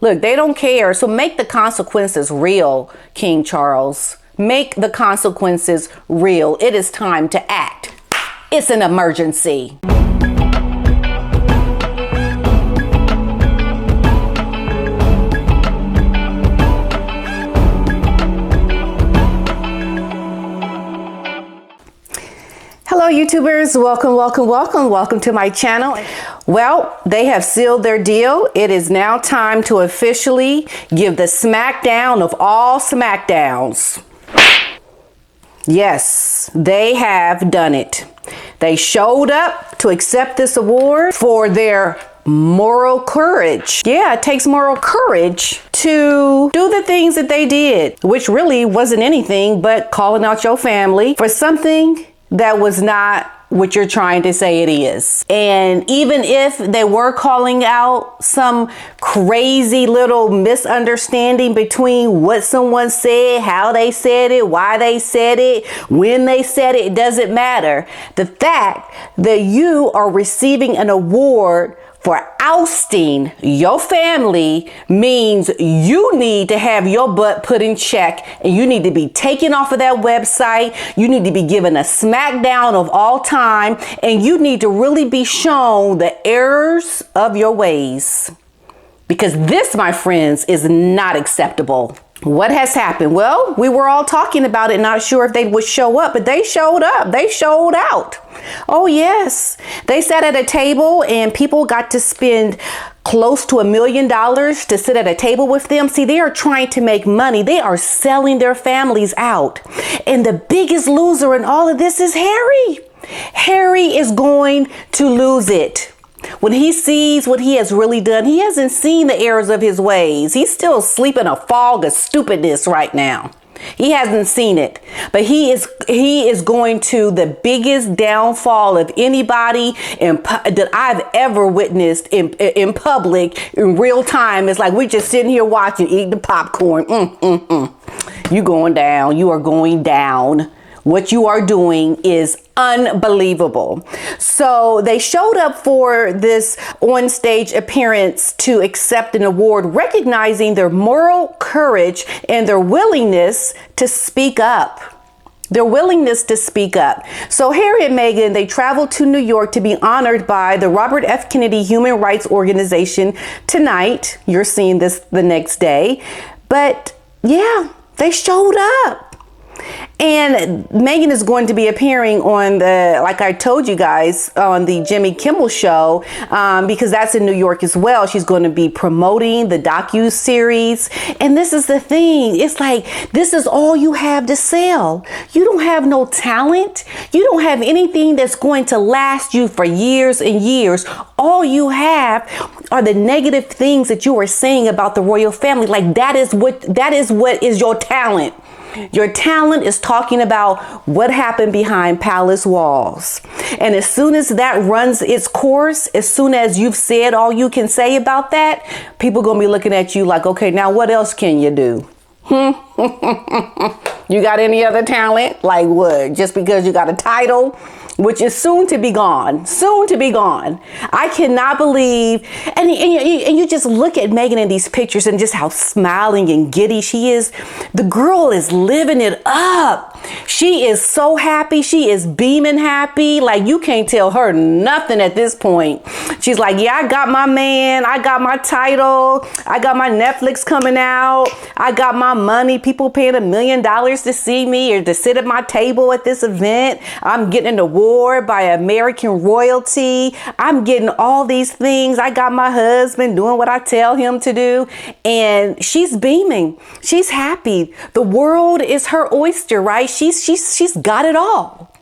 Look, they don't care. So make the consequences real, King Charles. Make the consequences real. It is time to act. It's an emergency. Hello YouTubers, welcome to my channel. Well, they have sealed their deal. It is now time to officially give the smackdown of all smackdowns. Yes, they have done it. They showed up to accept this award for their moral courage. Yeah, it takes moral courage to do the things that they did, which really wasn't anything but calling out your family for something that was not what you're trying to say it is. And even if they were calling out some crazy little misunderstanding between what someone said, how they said it, why they said it, when they said it, it doesn't matter. The fact that you are receiving an award for ousting your family means you need to have your butt put in check, and you need to be taken off of that website. You need to be given a smackdown of all time, and you need to really be shown the errors of your ways. Because this, my friends, is not acceptable. What has happened? Well, we were all talking about it, not sure if they would show up, but they showed up. They showed out. Oh, yes. They sat at a table and people got to spend close to $1 million to sit at a table with them. See, they are trying to make money. They are selling their families out. And the biggest loser in all of this is Harry. Harry is going to lose it. When he sees what he has really done, he hasn't seen the errors of his ways. He's still asleep in a fog of stupidness right now. He hasn't seen it, but he is going to the biggest downfall of anybody that I've ever witnessed in public in real time. It's like we're just sitting here watching, eating the popcorn. You going down. You are going down. What you are doing is unbelievable. So they showed up for this on-stage appearance to accept an award, recognizing their moral courage and their willingness to speak up. Their willingness to speak up. So Harry and Meghan, they traveled to New York to be honored by the Robert F. Kennedy Human Rights Organization tonight. You're seeing this the next day. But yeah, they showed up. And Meghan is going to be appearing on like I told you guys, on the Jimmy Kimmel show, because that's in New York as well. She's going to be promoting the docu-series. And this is the thing. It's like, this is all you have to sell. You don't have no talent. You don't have anything that's going to last you for years and years. All you have are the negative things that you are saying about the royal family. Like that is what is your talent. Your talent is talking about what happened behind palace walls. And as soon as that runs its course, as soon as you've said all you can say about that, people are going to be looking at you like, okay, now what else can you do? You got any other talent? Like what? Just because you got a title? Which is soon to be gone. Soon to be gone. I cannot believe. And you just look at Meghan in these pictures and just how smiling and giddy she is. The girl is living it up. She is so happy. She is beaming happy. Like you can't tell her nothing at this point. She's like, yeah, I got my man. I got my title. I got my Netflix coming out. I got my money. People paying $1 million to see me or to sit at my table at this event. I'm getting an award by American royalty. I'm getting all these things. I got my husband doing what I tell him to do. And she's beaming. She's happy. The world is her oyster, right? She's got it all.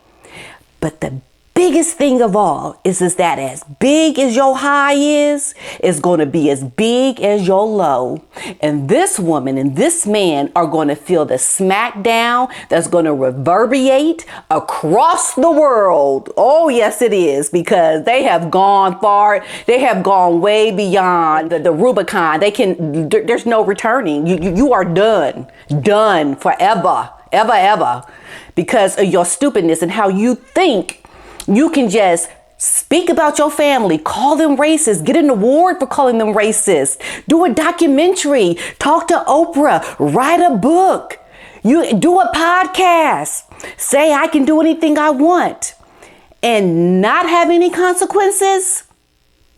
But the biggest thing of all is that as big as your high is going to be as big as your low. And this woman and this man are going to feel the smackdown that's going to reverberate across the world. Oh, yes, it is, because they have gone far. They have gone way beyond the Rubicon. There's no returning. You are done forever, ever, because of your stupidness and how you think you can just Speak about your family. Call them racist. Get an award for calling them racist. Do a documentary. Talk to Oprah. Write a book. You do a podcast. Say I can do anything I want. And not have any consequences.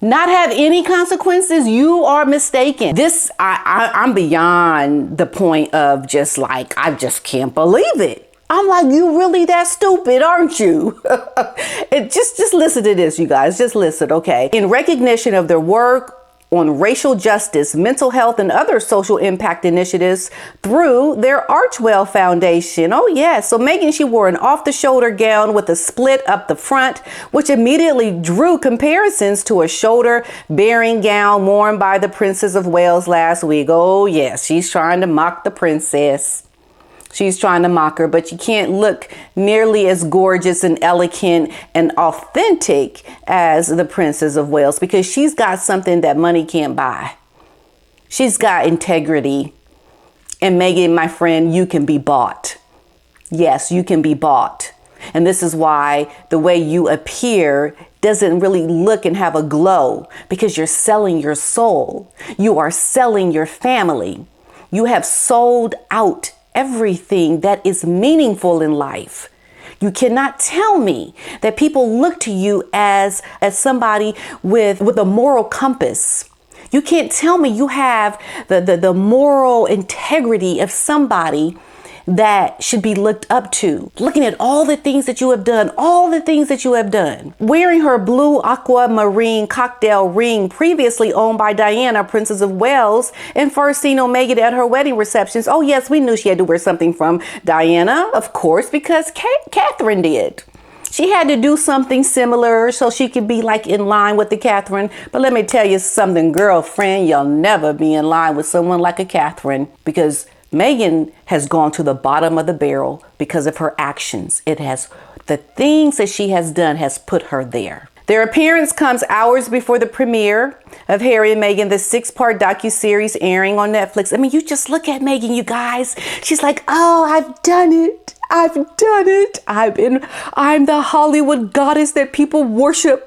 Not have any consequences. You are mistaken. This, I'm beyond the point of just like, I just can't believe it. I'm like, you really that stupid, aren't you? Just listen to this, you guys. Just listen, okay? In recognition of their work on racial justice, mental health, and other social impact initiatives through their Archwell Foundation. Oh, yeah. So Meghan, she wore an off-the-shoulder gown with a split up the front, which immediately drew comparisons to a shoulder-bearing gown worn by the Princess of Wales last week. Oh, yes. She's trying to mock the princess. She's trying to mock her, but you can't look nearly as gorgeous and elegant and authentic as the Princess of Wales because she's got something that money can't buy. She's got integrity. And Meghan, my friend, you can be bought. Yes, you can be bought. And this is why the way you appear doesn't really look and have a glow because you're selling your soul. You are selling your family. You have sold out everything that is meaningful in life. You cannot tell me that people look to you as somebody with a moral compass. You can't tell me you have the moral integrity of somebody that should be looked up to. Looking at all the things that you have done, Wearing her blue aquamarine cocktail ring previously owned by Diana, Princess of Wales, and first seen on Meghan at her wedding receptions. Oh yes, we knew she had to wear something from Diana, of course, because Catherine did. She had to do something similar so she could be like in line with the Catherine. But let me tell you something, girlfriend, you'll never be in line with someone like a Catherine because Meghan has gone to the bottom of the barrel because of her actions. The things that she has done has put her there. Their appearance comes hours before the premiere of Harry and Meghan, the 6-part docu-series airing on Netflix. I mean, you just look at Meghan, you guys. She's like, oh, I've done it. I'm the Hollywood goddess that people worship.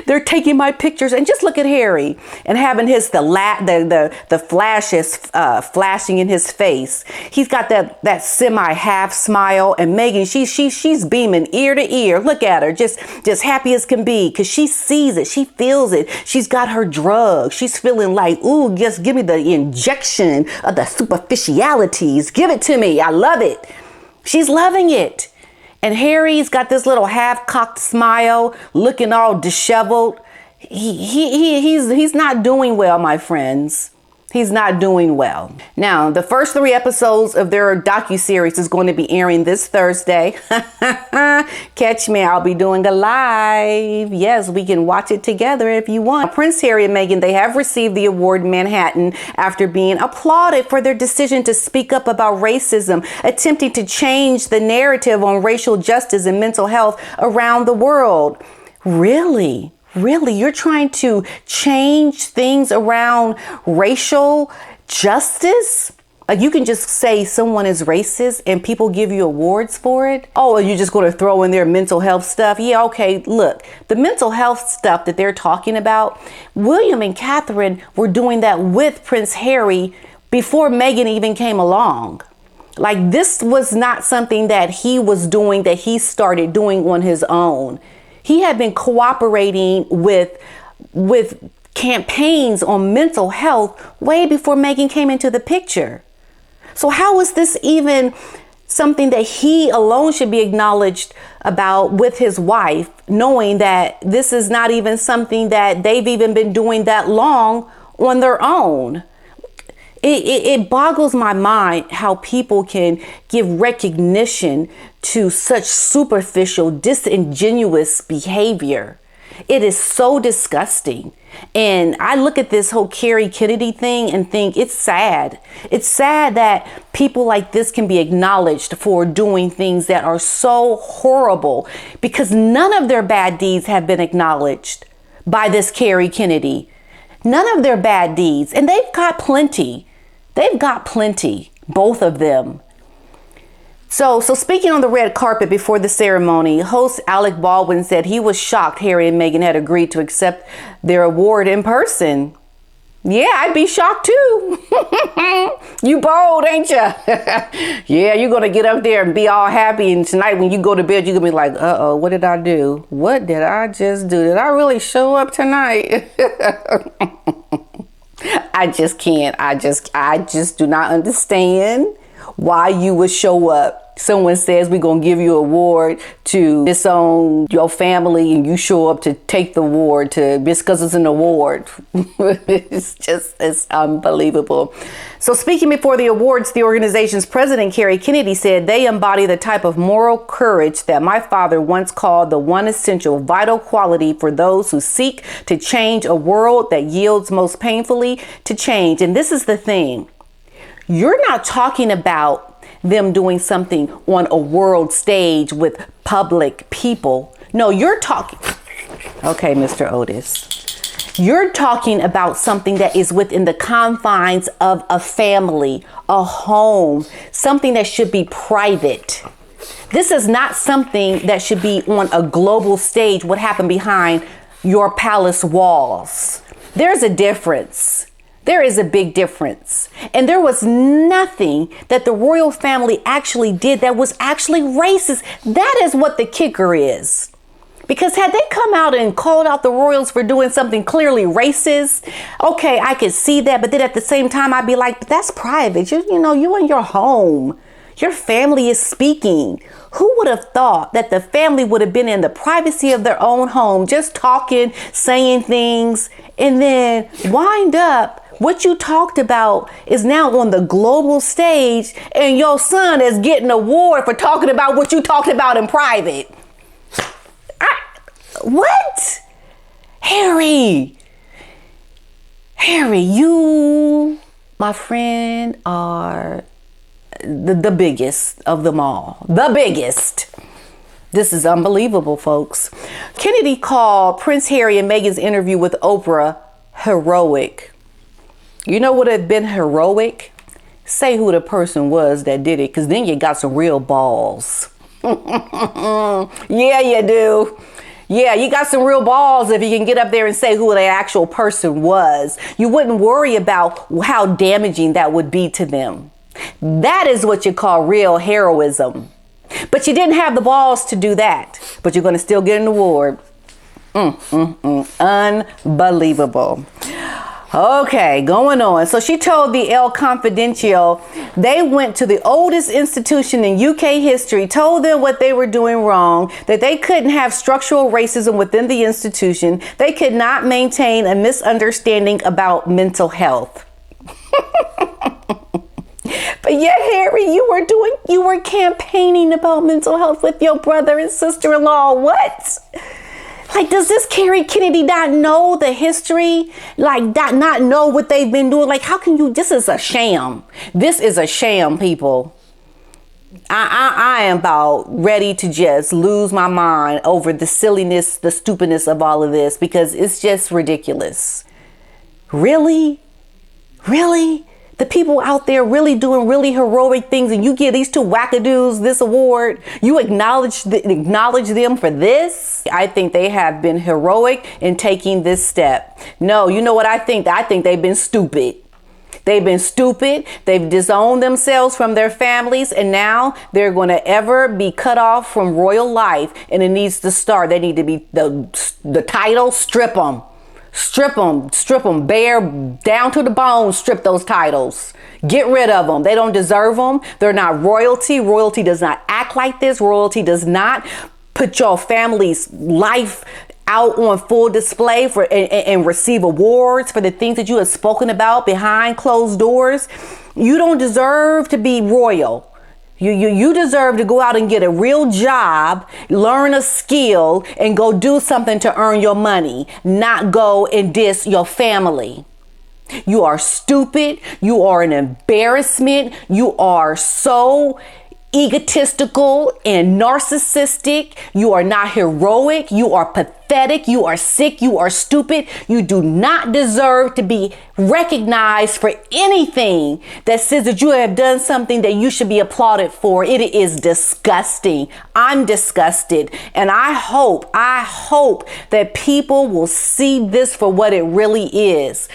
They're taking my pictures. And just look at Harry and having the flashes flashing in his face. He's got that semi half smile, and Meghan, she's beaming ear to ear. Look at her, just happy as can be, because she sees it, she feels it. She's got her drug. She's feeling like, ooh, just give me the injection of the superficialities. Give it to me. I love it. She's loving it. And Harry's got this little half-cocked smile, looking all disheveled. He's not doing well, my friends. He's not doing well. Now, the first 3 episodes of their docu-series is going to be airing this Thursday. Catch me. I'll be doing a live. Yes, we can watch it together if you want. Prince Harry and Meghan, they have received the award in Manhattan after being applauded for their decision to speak up about racism, attempting to change the narrative on racial justice and mental health around the world. Really? Really, you're trying to change things around racial justice? Like you can just say someone is racist and people give you awards for it? Oh, are you just going to throw in their mental health stuff? Yeah, okay, look, the mental health stuff that they're talking about, William and Catherine were doing that with Prince Harry before Meghan even came along. Like this was not something that he was doing, that he started doing on his own. He had been cooperating with campaigns on mental health way before Meghan came into the picture. So how is this even something that he alone should be acknowledged about with his wife, knowing that this is not even something that they've even been doing that long on their own? It boggles my mind how people can give recognition to such superficial, disingenuous behavior. It is so disgusting. And I look at this whole Kerry Kennedy thing and think it's sad. It's sad that people like this can be acknowledged for doing things that are so horrible because none of their bad deeds have been acknowledged by this Kerry Kennedy. None of their bad deeds. And they've got plenty. They've got plenty, both of them. So speaking on the red carpet before the ceremony, host Alec Baldwin said he was shocked Harry and Meghan had agreed to accept their award in person. Yeah, I'd be shocked too. You bold, ain't you? Yeah, you're going to get up there and be all happy. And tonight when you go to bed, you're going to be like, uh-oh, what did I do? What did I just do? Did I really show up tonight? I just can't. I just do not understand why you would show up. Someone says we're going to give you an award to disown your family and you show up to take the award just because it's an award. It's unbelievable. So speaking before the awards, the organization's president, Kerry Kennedy, said they embody the type of moral courage that my father once called the one essential vital quality for those who seek to change a world that yields most painfully to change. And this is the thing. You're not talking about them doing something on a world stage with public people. No, you're talking. Okay, Mr. Otis. You're talking about something that is within the confines of a family, a home, something that should be private. This is not something that should be on a global stage, what happened behind your palace walls. There's a difference. There is a big difference. And there was nothing that the royal family actually did that was actually racist. That is what the kicker is. Because had they come out and called out the royals for doing something clearly racist, okay, I could see that. But then at the same time, I'd be like, but that's private. You know, you in your home. Your family is speaking. Who would have thought that the family would have been in the privacy of their own home, just talking, saying things, and then wind up what you talked about is now on the global stage and your son is getting an award for talking about what you talked about in private. What? Harry, you, my friend, are the biggest of them all. The biggest. This is unbelievable, folks. Kennedy called Prince Harry and Meghan's interview with Oprah heroic. You know what would have been heroic? Say who the person was that did it, because then you got some real balls. Yeah, you do. Yeah, you got some real balls if you can get up there and say who the actual person was. You wouldn't worry about how damaging that would be to them. That is what you call real heroism. But you didn't have the balls to do that. But you're going to still get an award. Unbelievable. Okay, going on. So she told the El Confidencial they went to the oldest institution in UK history, told them what they were doing wrong, that they couldn't have structural racism within the institution. They could not maintain a misunderstanding about mental health. But yet, Harry, you were campaigning about mental health with your brother and sister-in-law. What? Like, does this Kerry Kennedy not know the history? Like, not know what they've been doing? Like, how can you? This is a sham. This is a sham, people. I am about ready to just lose my mind over the silliness, the stupidness of all of this, because it's just ridiculous. Really? The people out there really doing really heroic things, and you give these two wackadoos this award. You acknowledge them for this. I think they have been heroic in taking this step. No, you know what I think? I think they've been stupid. They've been stupid. They've disowned themselves from their families, and now they're going to ever be cut off from royal life. And it needs to start. They need to be the title. Strip them. Strip them bare down to the bone. Strip those titles. Get rid of them. They don't deserve them. They're not royalty. Royalty does not act like this. Royalty does not put your family's life out on full display for and receive awards for the things that you have spoken about behind closed doors. You don't deserve to be royal. You deserve to go out and get a real job, learn a skill, and go do something to earn your money, not go and diss your family. You are stupid. You are an embarrassment. You are so egotistical and narcissistic. You are not heroic. You are pathetic. You are sick. You are stupid. You do not deserve to be recognized for anything that says that you have done something that you should be applauded for. It is disgusting. I'm disgusted. And I hope that people will see this for what it really is.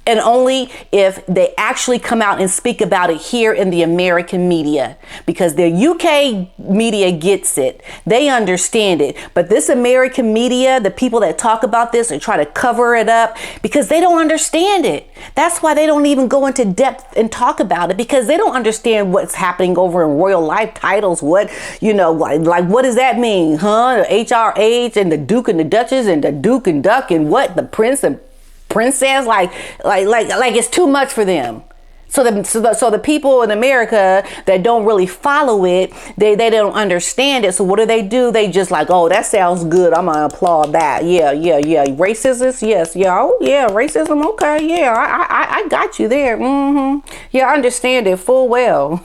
And only if they actually come out and speak about it here in the American media, because the UK media gets it. They understand it. But this American media, the people that talk about this and try to cover it up because they don't understand it. That's why they don't even go into depth and talk about it, because they don't understand what's happening over in royal life titles. What, like what does that mean? The HRH and the Duke and the Duchess and the Duke and Duck and what? The Prince and Princess, like it's too much for them. So the people in America that don't really follow it, they don't understand it. So what do? They just like, oh, that sounds good. I'm gonna applaud that. Yeah. Racism, yes, racism. Okay, yeah, I got you there. Yeah, I understand it full well.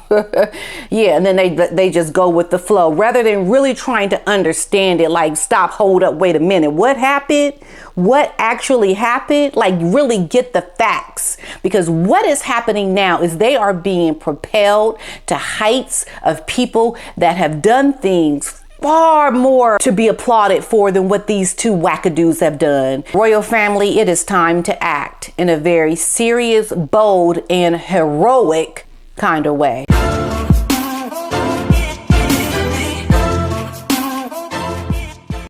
Yeah, and then they just go with the flow rather than really trying to understand it. Like, stop, hold up, wait a minute. What happened? What actually happened? Like, really get the facts, because what is happening now is they are being propelled to heights of people that have done things far more to be applauded for than what these two wackadoos have done. Royal family, it is time to act in a very serious, bold, and heroic kind of way.